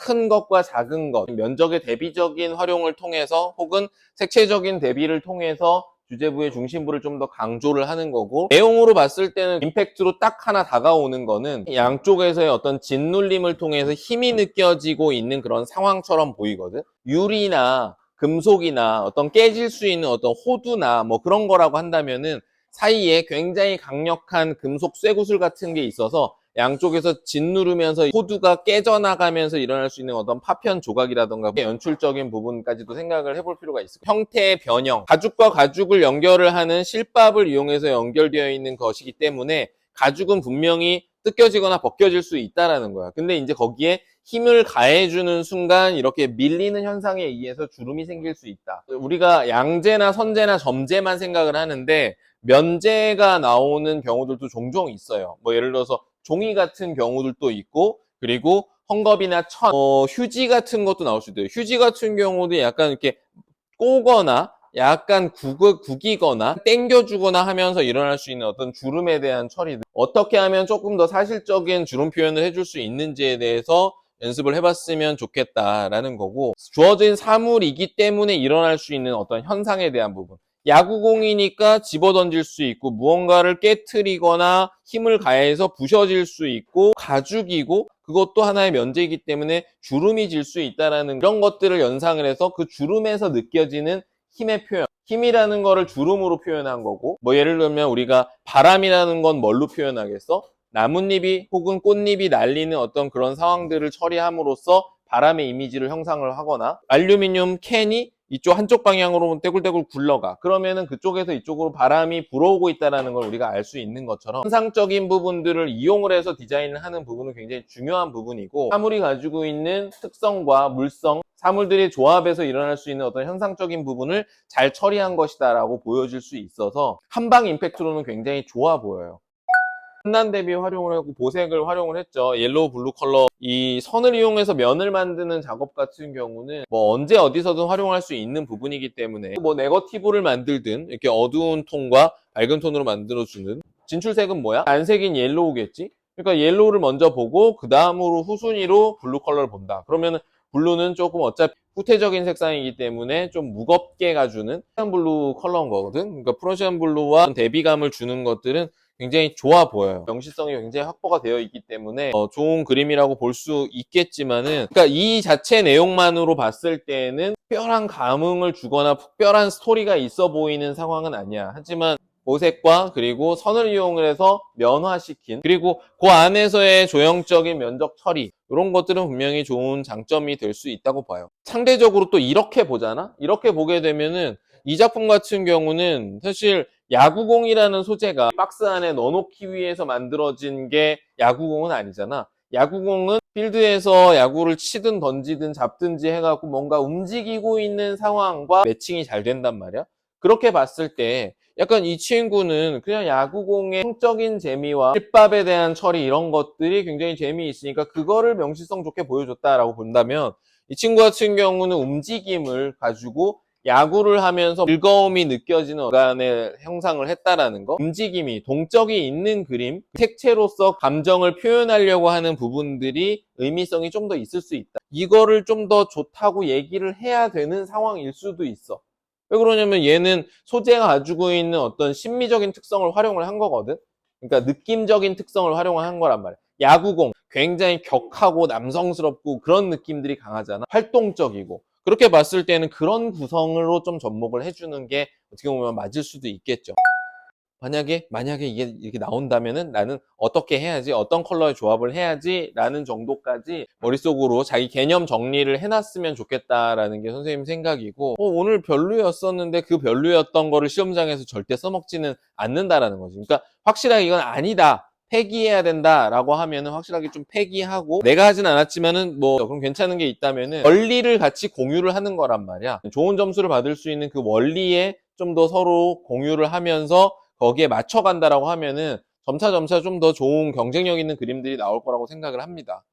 큰 것과 작은 것, 면적의 대비적인 활용을 통해서 혹은 색채적인 대비를 통해서 주제부의 중심부를 좀 더 강조를 하는 거고, 내용으로 봤을 때는 임팩트로 딱 하나 다가오는 거는 양쪽에서의 어떤 짓눌림을 통해서 힘이 느껴지고 있는 그런 상황처럼 보이거든. 유리나 금속이나 어떤 깨질 수 있는 어떤 호두나 뭐 그런 거라고 한다면은 사이에 굉장히 강력한 금속 쇠구슬 같은 게 있어서 양쪽에서 짓누르면서 호두가 깨져나가면서 일어날 수 있는 어떤 파편 조각이라던가 연출적인 부분까지도 생각을 해볼 필요가 있어요. 형태의 변형, 가죽과 가죽을 연결을 하는 실밥을 이용해서 연결되어 있는 것이기 때문에 가죽은 분명히 뜯겨지거나 벗겨질 수 있다는 거야. 근데 이제 거기에 힘을 가해주는 순간 이렇게 밀리는 현상에 의해서 주름이 생길 수 있다. 우리가 양재나 선재나 점재만 생각을 하는데 면재가 나오는 경우들도 종종 있어요. 뭐 예를 들어서 종이 같은 경우들도 있고, 그리고 헝겊이나 천, 휴지 같은 것도 나올 수 있어요. 휴지 같은 경우도 약간 이렇게 꼬거나 약간 구기거나 당겨주거나 하면서 일어날 수 있는 어떤 주름에 대한 처리들, 어떻게 하면 조금 더 사실적인 주름 표현을 해줄 수 있는지에 대해서 연습을 해봤으면 좋겠다라는 거고, 주어진 사물이기 때문에 일어날 수 있는 어떤 현상에 대한 부분, 야구공이니까 집어던질 수 있고 무언가를 깨트리거나 힘을 가해서 부셔질 수 있고, 가죽이고 그것도 하나의 면제이기 때문에 주름이 질 수 있다는 이런 것들을 연상을 해서 그 주름에서 느껴지는 힘의 표현, 힘이라는 거를 주름으로 표현한 거고, 뭐 예를 들면 우리가 바람이라는 건 뭘로 표현하겠어? 나뭇잎이 혹은 꽃잎이 날리는 어떤 그런 상황들을 처리함으로써 바람의 이미지를 형상을 하거나, 알루미늄 캔이 이쪽 한쪽 방향으로 떼굴떼굴 굴러가. 그러면은 그쪽에서 이쪽으로 바람이 불어오고 있다는 걸 우리가 알 수 있는 것처럼 현상적인 부분들을 이용을 해서 디자인을 하는 부분은 굉장히 중요한 부분이고, 사물이 가지고 있는 특성과 물성, 사물들의 조합에서 일어날 수 있는 어떤 현상적인 부분을 잘 처리한 것이다 라고 보여질 수 있어서 한방 임팩트로는 굉장히 좋아 보여요. 순난 대비 활용을 하고 보색을 활용을 했죠. 옐로우 블루 컬러, 이 선을 이용해서 면을 만드는 작업 같은 경우는 뭐 언제 어디서든 활용할 수 있는 부분이기 때문에 뭐 네거티브를 만들든 이렇게 어두운 톤과 밝은 톤으로 만들어주는, 진출색은 뭐야? 안색인 옐로우겠지? 그러니까 옐로우를 먼저 보고 그 다음으로 후순위로 블루 컬러를 본다. 그러면은 블루는 조금 어차피 후퇴적인 색상이기 때문에 좀 무겁게 가주는 프로시안 블루 컬러인 거거든. 그러니까 프로시안 블루와 대비감을 주는 것들은 굉장히 좋아 보여요. 명시성이 굉장히 확보가 되어 있기 때문에 좋은 그림이라고 볼 수 있겠지만은, 그러니까 이 자체 내용만으로 봤을 때는 특별한 감흥을 주거나 특별한 스토리가 있어 보이는 상황은 아니야. 하지만 보색과 그리고 선을 이용을 해서 면화시킨, 그리고 그 안에서의 조형적인 면적 처리, 이런 것들은 분명히 좋은 장점이 될 수 있다고 봐요. 상대적으로 또 이렇게 보잖아? 이렇게 보게 되면은 이 작품 같은 경우는 사실 야구공이라는 소재가 박스 안에 넣어놓기 위해서 만들어진 게 야구공은 아니잖아. 야구공은 필드에서 야구를 치든 던지든 잡든지 해갖고 뭔가 움직이고 있는 상황과 매칭이 잘 된단 말이야. 그렇게 봤을 때 약간 이 친구는 그냥 야구공의 성적인 재미와 실밥에 대한 처리, 이런 것들이 굉장히 재미있으니까 그거를 명시성 좋게 보여줬다라고 본다면, 이 친구 같은 경우는 움직임을 가지고 야구를 하면서 즐거움이 느껴지는 어간의 형상을 했다라는 거, 움직임이, 동적이 있는 그림, 색채로서 감정을 표현하려고 하는 부분들이 의미성이 좀 더 있을 수 있다. 이거를 좀 더 좋다고 얘기를 해야 되는 상황일 수도 있어. 왜 그러냐면 얘는 소재가 가지고 있는 어떤 심미적인 특성을 활용을 한 거거든. 그러니까 느낌적인 특성을 활용을 한 거란 말이야. 야구공 굉장히 격하고 남성스럽고 그런 느낌들이 강하잖아. 활동적이고. 그렇게 봤을 때는 그런 구성으로 좀 접목을 해주는 게 어떻게 보면 맞을 수도 있겠죠. 만약에 이게 이렇게 나온다면은 나는 어떻게 해야지, 어떤 컬러의 조합을 해야지 라는 정도까지 머릿속으로 자기 개념 정리를 해놨으면 좋겠다라는 게 선생님 생각이고, 오늘 별로였었는데 그 별로였던 거를 시험장에서 절대 써먹지는 않는다라는 거지. 그러니까 확실하게 이건 아니다, 폐기해야 된다라고 하면은 확실하게 좀 폐기하고, 내가 하진 않았지만은 뭐 그럼 괜찮은 게 있다면은 원리를 같이 공유를 하는 거란 말이야. 좋은 점수를 받을 수 있는 그 원리에 좀 더 서로 공유를 하면서 거기에 맞춰간다라고 하면은 점차 좀 더 좋은 경쟁력 있는 그림들이 나올 거라고 생각을 합니다.